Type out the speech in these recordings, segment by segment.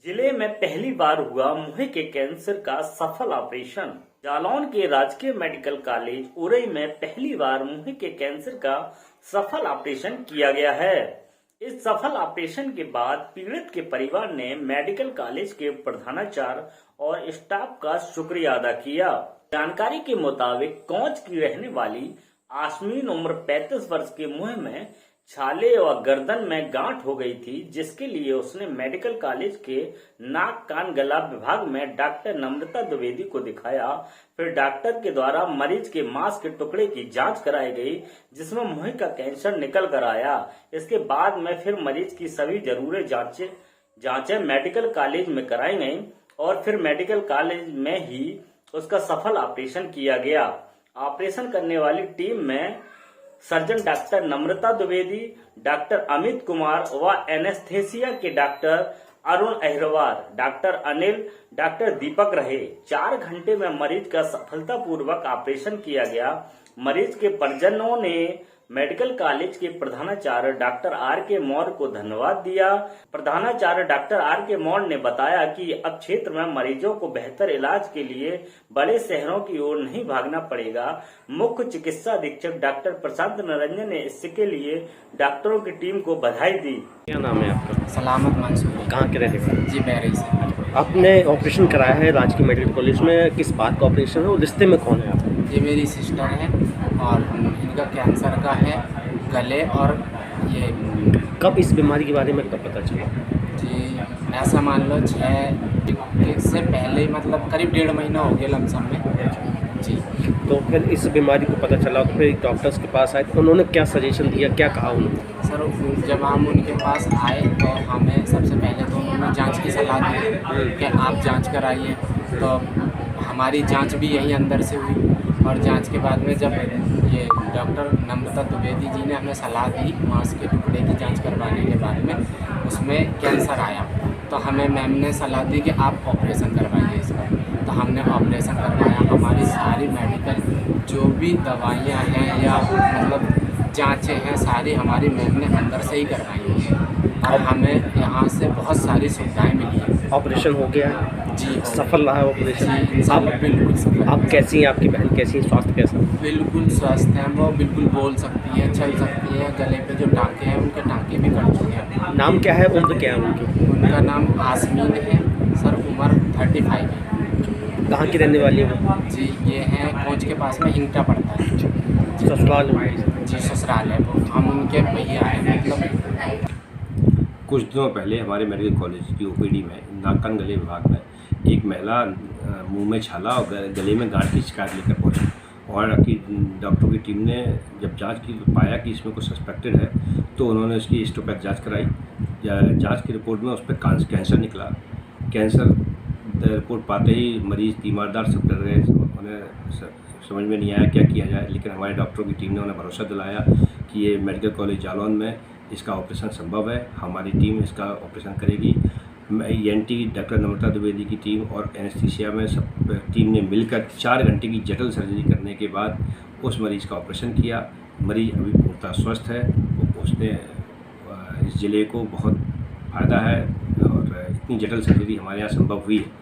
जिले में पहली बार हुआ मुंह के कैंसर का सफल ऑपरेशन। जालौन के राजकीय मेडिकल कॉलेज उरई में पहली बार मुंह के कैंसर का सफल ऑपरेशन किया गया है। इस सफल ऑपरेशन के बाद पीड़ित के परिवार ने मेडिकल कॉलेज के प्रधानाचार्य और स्टाफ का शुक्रिया अदा किया। जानकारी के मुताबिक कौंच की रहने वाली आसमीन उम्र 35 वर्ष के मुंह में छाले और गर्दन में गांठ हो गई थी, जिसके लिए उसने मेडिकल कॉलेज के नाक कान गला विभाग में डॉक्टर नम्रता द्विवेदी को दिखाया। फिर डॉक्टर के द्वारा मरीज के मांस के टुकड़े की जांच कराई गई, जिसमें मुंह का कैंसर निकल कर आया। इसके बाद में फिर मरीज की सभी जरूरी जांचें मेडिकल कॉलेज में कराई गई और फिर मेडिकल कॉलेज में ही उसका सफल ऑपरेशन किया गया। ऑपरेशन करने वाली टीम में surgeon doctor Namrata Dwivedi, doctor Amit Kumar व एनेस्थेसिया के doctor Arun Ahirwar, doctor Anil, doctor Deepak रहे। 4 घंटे में मरीज का सफलतापूर्वक ऑपरेशन किया गया। मरीज के परिजनों ने मेडिकल कॉलेज के प्रधानाचार्य डॉक्टर आर के मौर्य को धन्यवाद दिया। प्रधानाचार्य डॉक्टर आर के मौर्य ने बताया कि अब क्षेत्र में मरीजों को बेहतर इलाज के लिए बड़े शहरों की ओर नहीं भागना पड़ेगा। मुख्य चिकित्सा अधीक्षक डॉक्टर प्रशांत निरंजन ने इसके लिए डॉक्टरों की टीम को बधाई दी। क्या नाम है आपका? सलामत मंसूर। कहाँ के रहने वाले? जी, बैरी से। आपने ऑपरेशन कराया है राजकीय मेडिकल कॉलेज में, किस बात का ऑपरेशन है और रिश्ते में कौन है आप? ये मेरी सिस्टर है और इनका कैंसर का है गले और ये। कब इस बीमारी के बारे में कब पता चला? जी, ऐसा मान लो 6 से पहले, मतलब करीब 1.5 महीना हो गया लमसम में। जी, तो फिर इस बीमारी को पता चला तो फिर डॉक्टर्स के पास आए तो उन्होंने क्या सजेशन दिया, क्या कहा उन्होंने? सर, जब हम उनके पास आए तो हमें सबसे पहले तो उन्होंने जांच की सलाह दी कि आप जांच कराइए। तो हमारी जांच भी यहीं अंदर से हुई और जांच के बाद में जब ये डॉक्टर नम्रता द्विवेदी जी ने हमें सलाह दी मांस के टुकड़े की जांच करवाने के बाद में उसमें कैंसर आया, तो हमें मैम ने सलाह दी कि आप ऑपरेशन करवाइए इसका। तो हमने ऑपरेशन करवाया। हमारी सारी मेडिकल जो भी दवाइयाँ हैं या मतलब जांचें हैं सारी हमारी मैम ने अंदर से ही करवाई हैं और हमें यहाँ से बहुत सारी सुविधाएँ मिली हैं। ऑपरेशन हो गया है? जी, सफल रहा है ऑपरेशन? आप बिल्कुल सफल। आप कैसी हैं? आपकी बहन कैसी है? स्वास्थ्य कैसा? बिल्कुल स्वस्थ हैं, वो बिल्कुल बोल सकती हैं, चल सकती हैं। गले पे जो टाँके हैं उनके टाँके भी कट चुके हैं। नाम क्या है, उम्र क्या है उनकी? उनका नाम आसमीन है सर, उम्र 35 है। कहाँ की रहने वाली है वो? जी, ये हैं कोच के पास में हिंगटा पड़ता है। ससुराल? जी, ससुराल है वो। हम उनके भैया हैं मतलब। कुछ दिनों पहले हमारे मेडिकल कॉलेज की ओपीडी में नाक कान गले विभाग में एक महिला मुंह में छाला और गले में गांठ की शिकायत लेकर पहुंची और कि डॉक्टरों की टीम ने जब जांच की तो पाया कि इसमें कुछ सस्पेक्टेड है, तो उन्होंने उसकी हिस्टोपैथ जांच कराई। जांच की रिपोर्ट में उस पर कैंसर निकला। कैंसर रिपोर्ट पाते ही मरीज़ तीमारदार सब डर गए। उन्हें समझ में नहीं आया क्या किया जाए, लेकिन हमारे डॉक्टरों की टीम ने उन्हें भरोसा दिलाया कि ये मेडिकल कॉलेज जालौन में इसका ऑपरेशन संभव है, हमारी टीम इसका ऑपरेशन करेगी। ENT डॉक्टर नम्रता द्विवेदी की टीम और एनेस्थीसिया में सब टीम ने मिलकर 4 घंटे की जटिल सर्जरी करने के बाद उस मरीज़ का ऑपरेशन किया। मरीज़ अभी पूर्णतः स्वस्थ है। उसने इस ज़िले को बहुत फ़ायदा है और इतनी जटिल सर्जरी हमारे यहाँ संभव हुई है।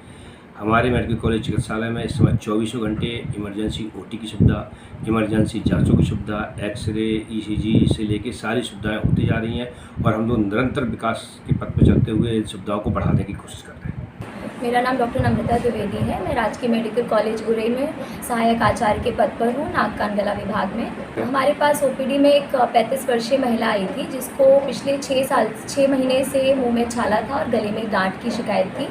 हमारे मेडिकल कॉलेज चिकित्सालय में इस समय 24 घंटे इमरजेंसी OT की सुविधा, इमरजेंसी जांचों की सुविधा, एक्सरे, ECG से लेके सारी सुविधाएं होती जा रही हैं और हम लोग निरंतर विकास के पथ पर चलते हुए इन सुविधाओं को बढ़ाने की कोशिश कर रहे हैं। मेरा नाम डॉक्टर नम्रता द्विवेदी है। मैं राजकीय मेडिकल कॉलेज उरई में सहायक आचार्य के पद पर हूँ, नाक कान गला विभाग में। हमारे पास OPD में एक 35 वर्षीय महिला आई थी जिसको पिछले 6 महीने से मुँह में छाला था और गले में गांठ की शिकायत थी।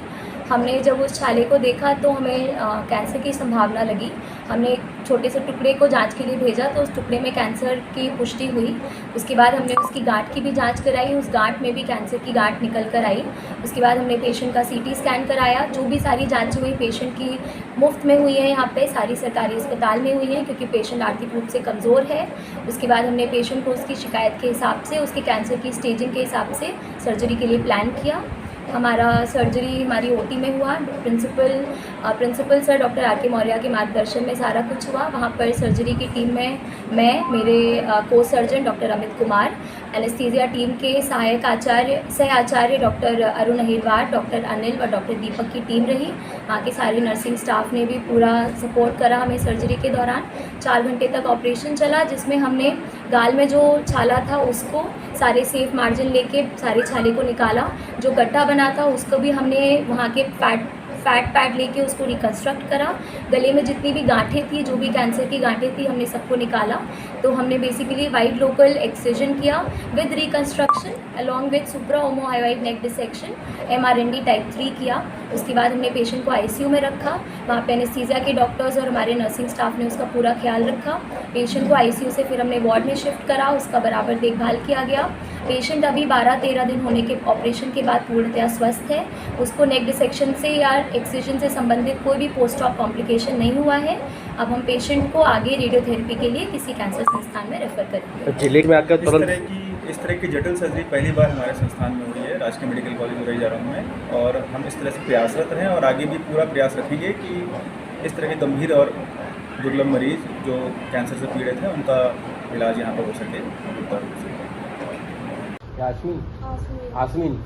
हमने जब उस छाले को देखा तो हमें कैंसर की संभावना लगी। हमने एक छोटे से टुकड़े को जांच के लिए भेजा तो उस टुकड़े में कैंसर की पुष्टि हुई। उसके बाद हमने उसकी गांठ की भी जांच कराई, उस गांठ में भी कैंसर की गांठ निकल कर आई। उसके बाद हमने पेशेंट का CT स्कैन कराया। जो भी सारी जांचें हुई पेशेंट की मुफ्त में हुई है, यहाँ पे सारी सरकारी अस्पताल में हुई हैं क्योंकि पेशेंट आर्थिक रूप से कमज़ोर है। उसके बाद हमने पेशेंट को उसकी शिकायत के हिसाब से, उसके कैंसर की स्टेजिंग के हिसाब से सर्जरी के लिए प्लान किया। हमारा सर्जरी हमारी OT में हुआ। प्रिंसिपल सर डॉक्टर आर के मौर्य के मार्गदर्शन में सारा कुछ हुआ। वहाँ पर सर्जरी की टीम में मैं, मेरे को surgeon doctor Amit Kumar, anaesthesia team के सहायक आचार्य सह आचार्य डॉक्टर अरुण अहिरवार, डॉक्टर अनिल व डॉक्टर दीपक की टीम रही। वहाँ के सारे नर्सिंग स्टाफ ने भी पूरा सपोर्ट करा हमें सर्जरी के दौरान। 4 घंटे तक ऑपरेशन चला, जिसमें हमने गाल में जो छाला था उसको सारे सेफ मार्जिन लेके सारे छाले को निकाला। जो गड्ढा बना था उसको भी हमने वहाँ के फैट पैड लेके उसको रिकन्स्ट्रक्ट करा। गले में जितनी भी गांठें थी, जो भी कैंसर की गांठें थी, हमने सबको निकाला। तो हमने बेसिकली वाइड लोकल एक्ससिजन किया with reconstruction along with supra ओमोहायोइड neck dissection, MRND type 3 किया। उसके बाद हमने पेशेंट को ICU में रखा। वहाँ पे एनेस्थीसिया के डॉक्टर्स और हमारे नर्सिंग स्टाफ ने उसका पूरा ख्याल रखा। पेशेंट को ICU से फिर हमने वार्ड में शिफ्ट करा, उसका बराबर देखभाल किया गया। पेशेंट अभी 12-13 दिन होने के ऑपरेशन के बाद पूर्णतया स्वस्थ है। उसको नेक डिसेक्शन से या एक्ससिजन से संबंधित कोई भी पोस्ट ऑप कॉम्प्लिकेशन नहीं हुआ है। अब हम पेशेंट को आगे रेडियोथेरेपी के लिए किसी कैंसर संस्थान में रेफर करेंगे। जिले में आकर इस तरह की जटिल सर्जरी पहली बार हमारे संस्थान में हुई है, राजकीय मेडिकल कॉलेज उरई जालौन में, और हम इस तरह से प्रयासरत रहें और आगे भी पूरा प्रयास रखेंगे कि इस तरह के गंभीर और दुर्लभ मरीज जो कैंसर से पीड़ित हैं उनका इलाज यहाँ पर हो सके। आसमीन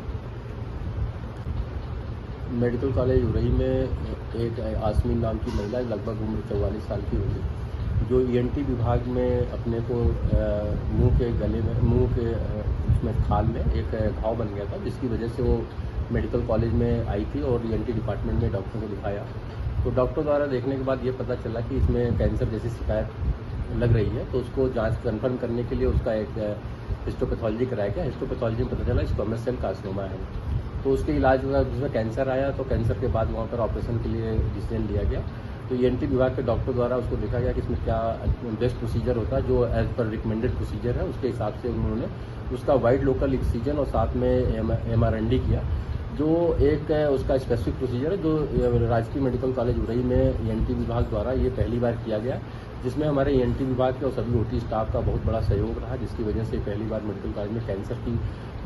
मेडिकल कॉलेज उरई में एक आसमीन नाम की महिला लगभग उम्र 44 साल की होगी, जो ENT विभाग में अपने को मुंह के उसमें खाल में एक घाव बन गया था, जिसकी वजह से वो मेडिकल कॉलेज में आई थी और ENT डिपार्टमेंट में डॉक्टर को दिखाया। तो डॉक्टर द्वारा देखने के बाद ये पता चला कि इसमें कैंसर जैसी शिकायत लग रही है। तो उसको जांच कन्फर्म करने के लिए उसका एक हिस्टोपैथोलॉजी कराया गया। हिस्टोपैथोलॉजी में पता चला स्क्वामस सेल कार्सिनोमा है। तो उसके इलाज हुआ, जिसमें कैंसर आया। तो कैंसर के बाद वहाँ पर ऑपरेशन के लिए डिसीजन लिया गया। तो ENT विभाग के डॉक्टर द्वारा उसको देखा गया कि इसमें क्या बेस्ट प्रोसीजर होता है, जो एज पर रिकमेंडेड प्रोसीजर है। उसके हिसाब से उन्होंने उसका वाइड लोकल एक्ससिजन और साथ में MRND किया, जो एक उसका स्पेसिफिक प्रोसीजर है, जो राजकीय मेडिकल कॉलेज उरई में ENT विभाग द्वारा ये पहली बार किया गया, जिसमें हमारे ENT विभाग के और सभी OT स्टाफ का बहुत बड़ा सहयोग रहा, जिसकी वजह से पहली बार मेडिकल कॉलेज में कैंसर की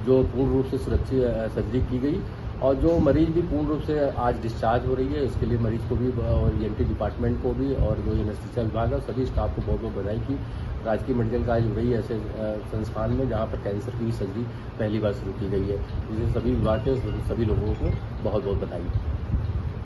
जो पूर्ण रूप से सुरक्षित सर्जरी की गई। और जो मरीज भी पूर्ण रूप से आज डिस्चार्ज हो रही है, इसके लिए मरीज को भी और ENT डिपार्टमेंट को भी और जो एनेस्थीसिया विभाग है सभी स्टाफ को बहुत बहुत बधाई की राजकीय मेडिकल कॉलेज उरई ऐसे संस्थान में जहाँ पर कैंसर की सर्जरी पहली बार शुरू की गई है। इसलिए सभी विभाग के सभी लोगों को बहुत बहुत बधाई।